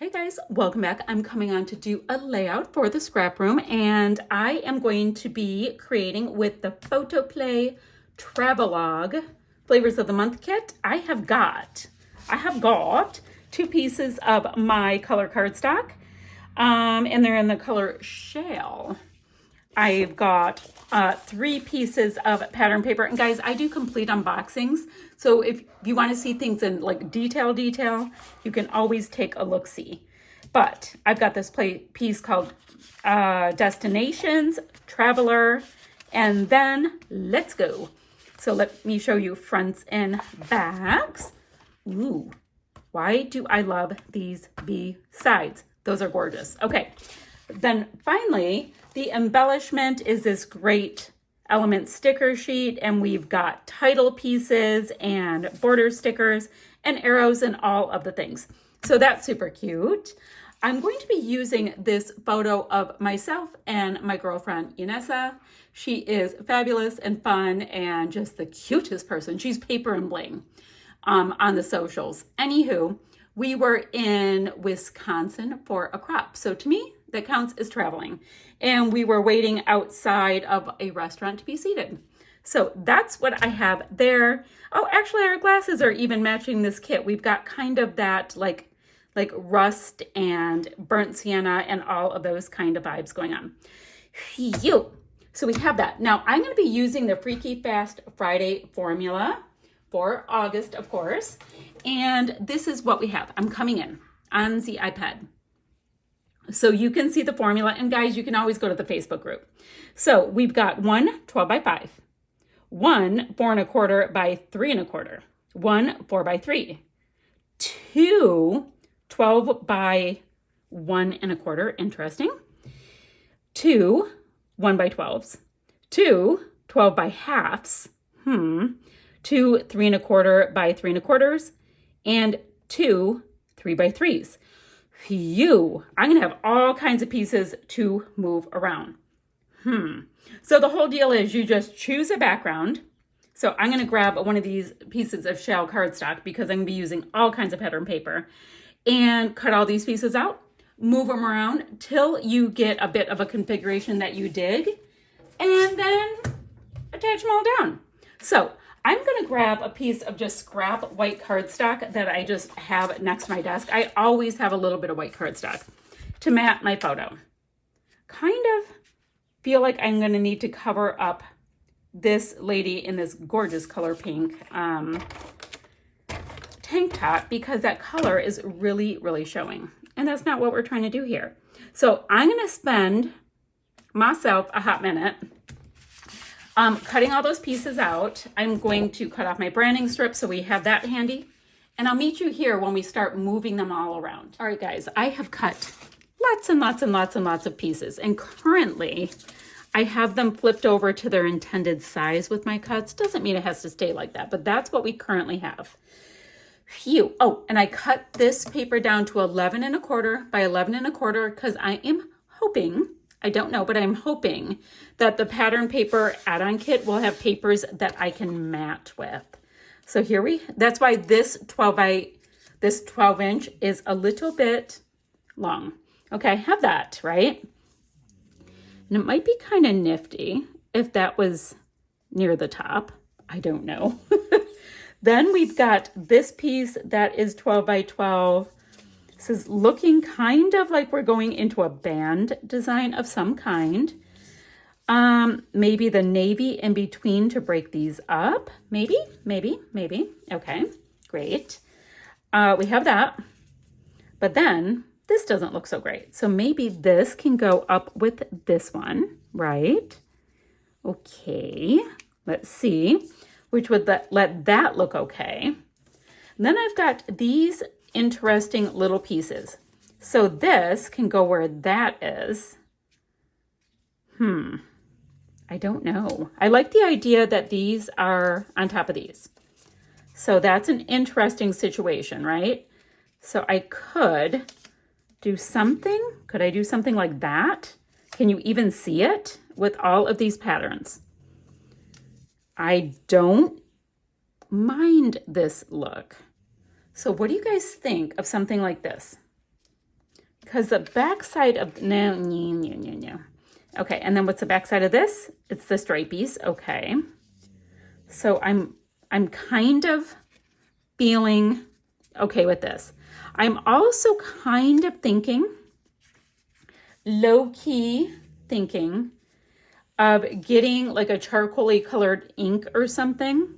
Hey guys, welcome back. I'm coming on to do a layout for the scrap room, and I am going to be creating with the PhotoPlay Travelogue Flavors of the Month kit. I have got two pieces of my color cardstock, and they're in the color Shale. I've got 3 pieces of pattern paper. And guys, I do complete unboxings. So if you want to see things in like detail, you can always take a look-see. But I've got this piece called Destinations, Traveler, and then let's go. So let me show you fronts and backs. Ooh, why do I love these B-sides? Those are gorgeous. Okay, then finally, the embellishment is this great element sticker sheet, and we've got title pieces and border stickers and arrows and all of the things. So that's super cute. I'm going to be using this photo of myself and my girlfriend, Inessa. She is fabulous and fun and just the cutest person. She's paper and bling on the socials. Anywho, we were in Wisconsin for a crop. So to me, that counts as traveling. And we were waiting outside of a restaurant to be seated. So that's what I have there. Oh, actually our glasses are even matching this kit. We've got kind of that like rust and burnt sienna and all of those kind of vibes going on. Phew. So we have that. Now I'm going to be using the Freaky Fast Friday formula for August, of course. And this is what we have. I'm coming in on the iPad. So you can see the formula. And guys, you can always go to the Facebook group. So we've got one 12 by 5, one 4 1/4 by 3 1/4, one 4 by 3, two 12 by 1 1/4, interesting, two 1 by 12s, two 12 by halves, two 3 1/4 by 3 1/4s, and two 3 by 3s. Phew, I'm going to have all kinds of pieces to move around. So the whole deal is you just choose a background. So I'm going to grab one of these pieces of shell cardstock because I'm going to be using all kinds of pattern paper and cut all these pieces out, move them around till you get a bit of a configuration that you dig, and then attach them all down. So I'm going to grab a piece of just scrap white cardstock that I just have next to my desk. I always have a little bit of white cardstock to mat my photo. Kind of feel like I'm going to need to cover up this lady in this gorgeous color pink tank top because that color is really, really showing. And that's not what we're trying to do here. So I'm going to spend myself a hot minute cutting all those pieces out. I'm going to cut off my branding strip so we have that handy. And I'll meet you here when we start moving them all around. All right, guys, I have cut lots and lots and lots and lots of pieces. And currently, I have them flipped over to their intended size with my cuts. Doesn't mean it has to stay like that, but that's what we currently have. Phew. Oh, and I cut this paper down to 11 1/4 by 11 1/4 because I am hoping, I don't know, but I'm hoping that the pattern paper add-on kit will have papers that I can mat with. So that's why this 12 inch is a little bit long. Okay, I have that, right? And it might be kind of nifty if that was near the top. I don't know. Then we've got this piece that is 12 by 12. This is looking kind of like we're going into a band design of some kind. Maybe the navy in between to break these up. Maybe. Okay, great. We have that. But then this doesn't look so great. So maybe this can go up with this one, right? Okay, let's see. Which would let that look okay. And then I've got these interesting little pieces. So this can go where that is. I don't know. I like the idea that these are on top of these. So that's an interesting situation, right? So I could do something. Could I do something like that? Can you even see it with all of these patterns? I don't mind this look. So what do you guys think of something like this? because the back side of, no. Okay, and then what's the back side of this? It's the stripies, okay. So I'm kind of feeling okay with this. I'm also kind of thinking, low-key thinking of getting like a charcoaly colored ink or something.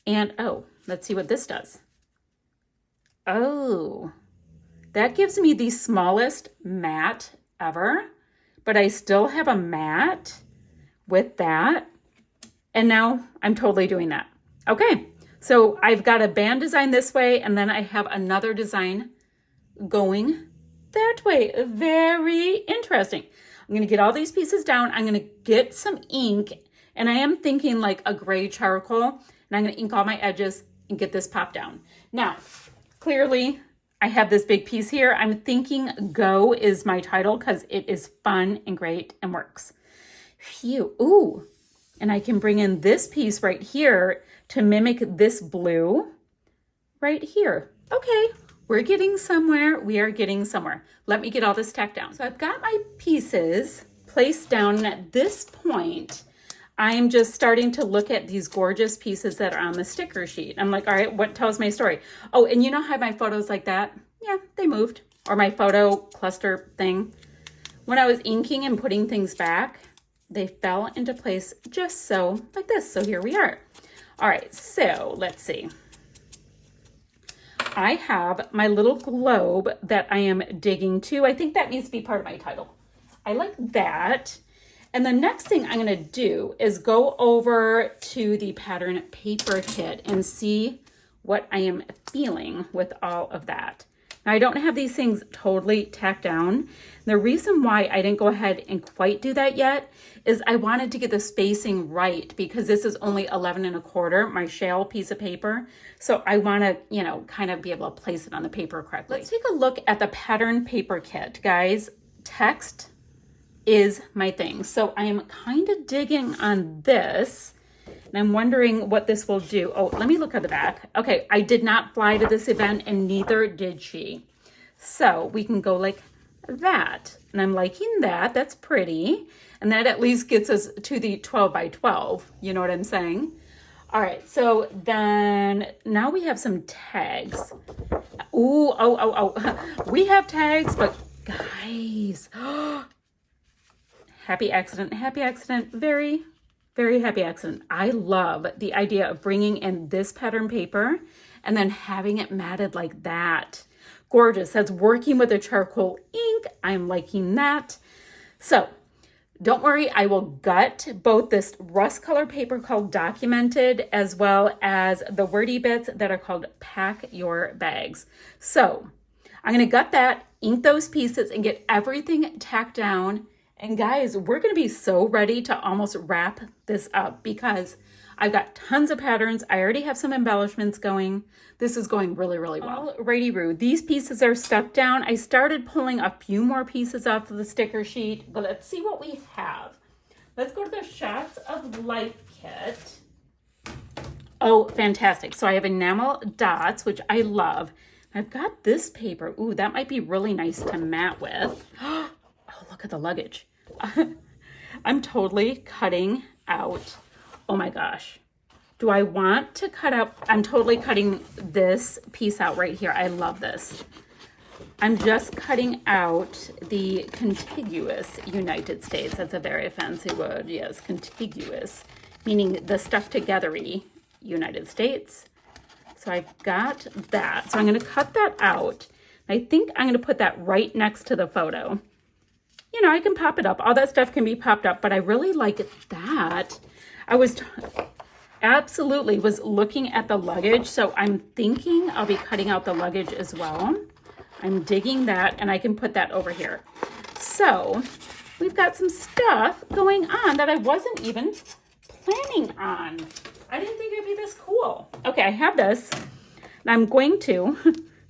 And oh, let's see what this does. Oh, that gives me the smallest mat ever, but I still have a mat with that. And now I'm totally doing that. Okay, so I've got a band design this way, and then I have another design going that way. Very interesting. I'm gonna get all these pieces down. I'm gonna get some ink, and I am thinking like a gray charcoal, and I'm gonna ink all my edges and get this popped down. Now, clearly, I have this big piece here. I'm thinking Go is my title because it is fun and great and works. Phew, ooh. And I can bring in this piece right here to mimic this blue right here. Okay, we're getting somewhere. We are getting somewhere. Let me get all this tacked down. So I've got my pieces placed down, and at this point, I'm just starting to look at these gorgeous pieces that are on the sticker sheet. I'm like, all right, what tells my story? Oh, and you know how my photos like that? Yeah, they moved. Or my photo cluster thing. When I was inking and putting things back, they fell into place just so, like this. So here we are. All right, so let's see. I have my little globe that I am digging to. I think that needs to be part of my title. I like that. And the next thing I'm gonna do is go over to the pattern paper kit and see what I am feeling with all of that. Now, I don't have these things totally tacked down. The reason why I didn't go ahead and quite do that yet is I wanted to get the spacing right because this is only 11 1/4, my shell piece of paper. So I wanna, kind of be able to place it on the paper correctly. Let's take a look at the pattern paper kit, guys. Text is my thing. So I am kind of digging on this, and I'm wondering what this will do. Oh, let me look at the back. Okay, I did not fly to this event, and neither did she. So we can go like that, and I'm liking that. That's pretty, and that at least gets us to the 12 by 12. You know what I'm saying? All right, so then now we have some tags. Ooh, oh. We have tags, but guys, happy accident, very, very happy accident. I love the idea of bringing in this pattern paper and then having it matted like that. Gorgeous. That's working with the charcoal ink. I'm liking that. So don't worry, I will gut both this rust color paper called Documented as well as the wordy bits that are called Pack Your Bags. So I'm going to gut that, ink those pieces, and get everything tacked down. And guys, we're going to be so ready to almost wrap this up because I've got tons of patterns. I already have some embellishments going. This is going really, really well. Alrighty, these pieces are stuck down. I started pulling a few more pieces off of the sticker sheet, but let's see what we have. Let's go to the Shots of Life kit. Oh, fantastic. So I have enamel dots, which I love. I've got this paper. Ooh, that might be really nice to mat with. Oh, look at the luggage. I'm totally cutting out. Oh my gosh. Do I want to cut out? I'm totally cutting this piece out right here. I love this. I'm just cutting out the contiguous United States. That's a very fancy word. Yes, contiguous, meaning the stuck together-y United States. So I've got that. So I'm going to cut that out. I think I'm going to put that right next to the photo. You know, I can pop it up. All that stuff can be popped up, but I really like that. I was absolutely was looking at the luggage, so I'm thinking I'll be cutting out the luggage as well. I'm digging that, and I can put that over here. So we've got some stuff going on that I wasn't even planning on. I didn't think it'd be this cool. Okay, I have this, and I'm going to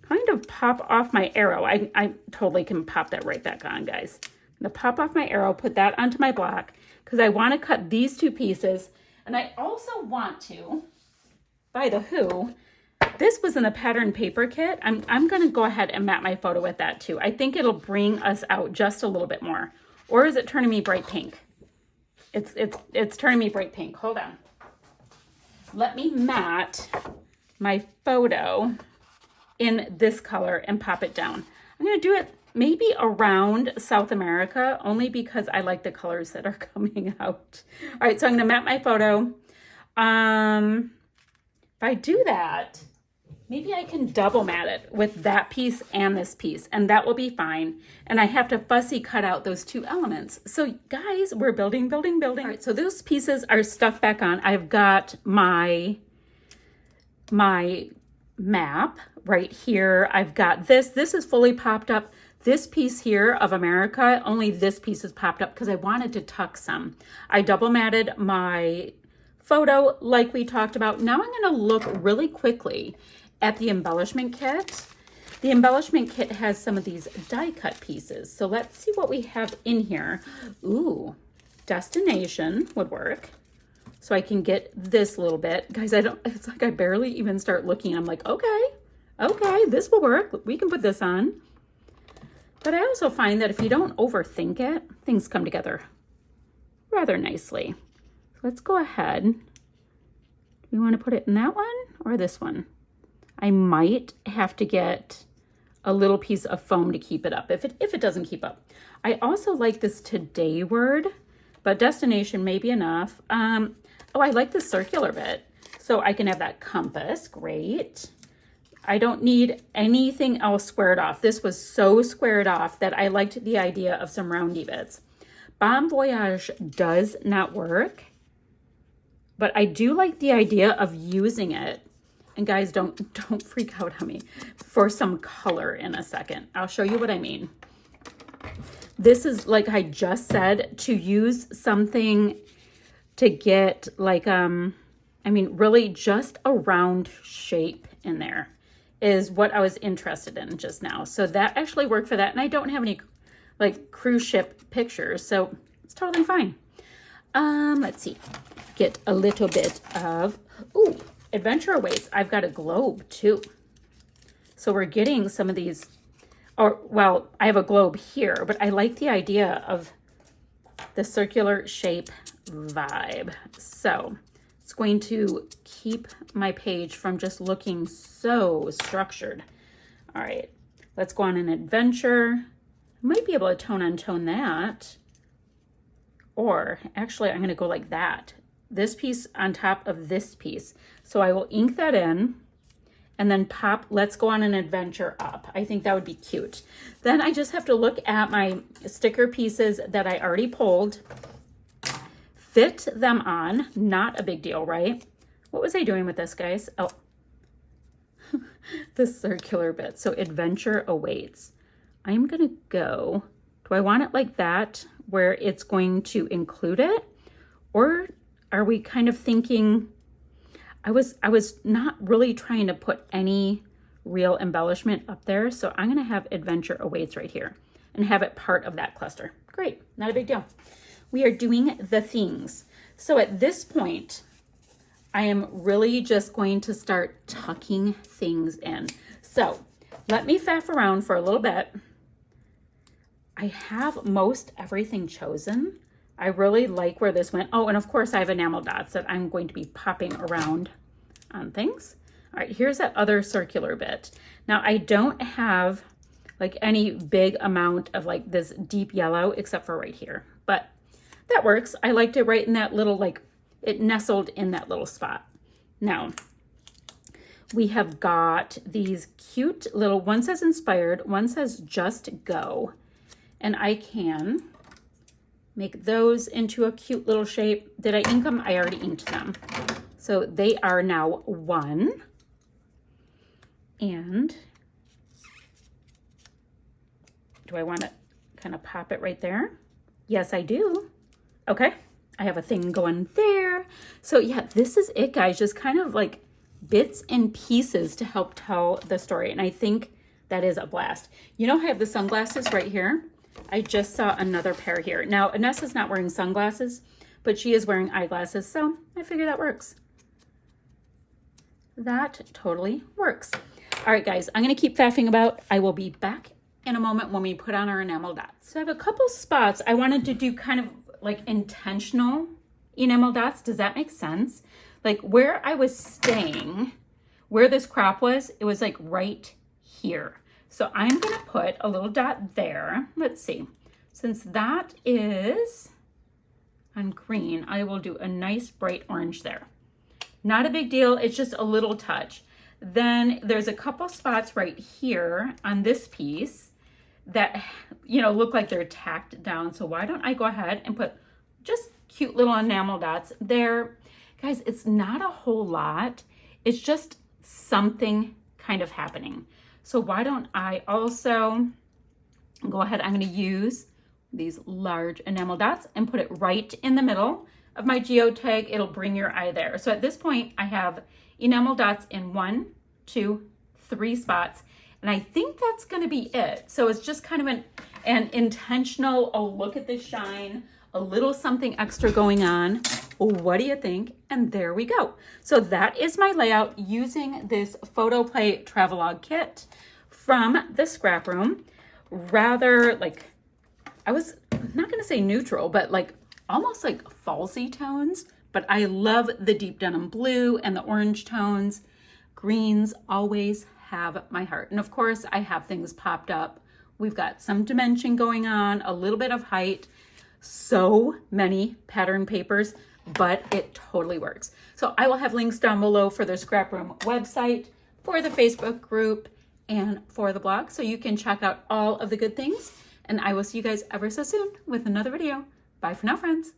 kind of pop off my arrow. I totally can pop that right back on, guys. I'm gonna pop off my arrow, put that onto my block, because I want to cut these two pieces. And I also want to, by the who, This was in the pattern paper kit. I'm gonna go ahead and map my photo with that too. I think it'll bring us out just a little bit more. Or is it turning me bright pink? It's turning me bright pink. Hold on. Let me matte my photo in this color and pop it down. I'm gonna do it maybe around South America, only because I like the colors that are coming out. All right, so I'm gonna map my photo. If I do that, maybe I can double matte it with that piece and this piece, and that will be fine. And I have to fussy cut out those two elements. So guys, we're building. All right, so those pieces are stuck back on. I've got my map right here. I've got this is fully popped up. This piece here of America, only this piece is popped up because I wanted to tuck some. I double matted my photo like we talked about. Now I'm gonna look really quickly at the embellishment kit. The embellishment kit has some of these die cut pieces. So let's see what we have in here. Ooh, destination would work. So I can get this little bit. Guys, it's like I barely even start looking. I'm like, okay, this will work. We can put this on. But I also find that if you don't overthink it, things come together rather nicely. Let's go ahead. Do we want to put it in that one or this one? I might have to get a little piece of foam to keep it up if it doesn't keep up. I also like this today word, but destination may be enough. Oh, I like the circular bit. So I can have that compass, great. I don't need anything else squared off. This was so squared off that I liked the idea of some roundy bits. Bon Voyage does not work. But I do like the idea of using it. And guys, don't freak out on me for some color in a second. I'll show you what I mean. This is, like I just said, to use something to get like, really just a round shape in there is what I was interested in just now. So that actually worked for that. And I don't have any like cruise ship pictures, so it's totally fine. Let's see. Get a little bit of, ooh, adventure awaits. I've got a globe too. So we're getting some of these, or well, I have a globe here, but I like the idea of the circular shape vibe. So it's going to keep my page from just looking so structured. All right, let's go on an adventure. I might be able to tone on tone that. Or actually, I'm going to go like that. This piece on top of this piece. So I will ink that in and then pop, let's go on an adventure up. I think that would be cute. Then I just have to look at my sticker pieces that I already pulled, fit them on, not a big deal, right? What was I doing with this, guys? Oh, the circular bit. So adventure awaits. I'm gonna go, do I want it like that where it's going to include it? Or are we kind of thinking, I was not really trying to put any real embellishment up there. So I'm gonna have adventure awaits right here and have it part of that cluster. Great, not a big deal. We are doing the things. So at this point, I am really just going to start tucking things in. So let me faff around for a little bit. I have most everything chosen. I really like where this went. Oh, and of course I have enamel dots that I'm going to be popping around on things. All right, here's that other circular bit. Now I don't have like any big amount of like this deep yellow except for right here, but that works. I liked it right in that little, like it nestled in that little spot. Now we have got these cute little, one says inspired, one says just go. And I can make those into a cute little shape. Did I ink them? I already inked them. So they are now one. And do I want to kind of pop it right there? Yes, I do. Okay, I have a thing going there. So yeah, this is it, guys. Just kind of like bits and pieces to help tell the story. And I think that is a blast. You know, I have the sunglasses right here. I just saw another pair here. Now, Anessa's not wearing sunglasses, but she is wearing eyeglasses, so I figure that works. that totally works. All right, guys, I'm gonna keep faffing about. I will be back in a moment when we put on our enamel dots. So I have a couple spots I wanted to do kind of like intentional enamel dots. Does that make sense? Like where I was staying, where this crop was, it was like right here. So I'm gonna put a little dot there. Let's see, since that is on green, I will do a nice bright orange there. Not a big deal, it's just a little touch. Then there's a couple spots right here on this piece that, you know, look like they're tacked down. So why don't I go ahead and put just cute little enamel dots there. Guys, it's not a whole lot. It's just something kind of happening. So why don't I also go ahead, I'm gonna use these large enamel dots and put it right in the middle of my geotag. It'll bring your eye there. So at this point, I have enamel dots in 1, 2, 3 spots. And I think that's gonna be it. So it's just kind of an intentional, oh, look at this shine, a little something extra going on. What do you think? And there we go. So that is my layout using this PhotoPlay Travelogue kit from the ScrapRoom. Rather like, I was not gonna say neutral, but like almost like falsy tones, but I love the deep denim blue and the orange tones. Greens always have my heart. And of course I have things popped up. We've got some dimension going on, a little bit of height, so many pattern papers, but it totally works. So I will have links down below for the ScrapRoom website, for the Facebook group, and for the blog, so you can check out all of the good things. And I will see you guys ever so soon with another video. Bye for now, friends.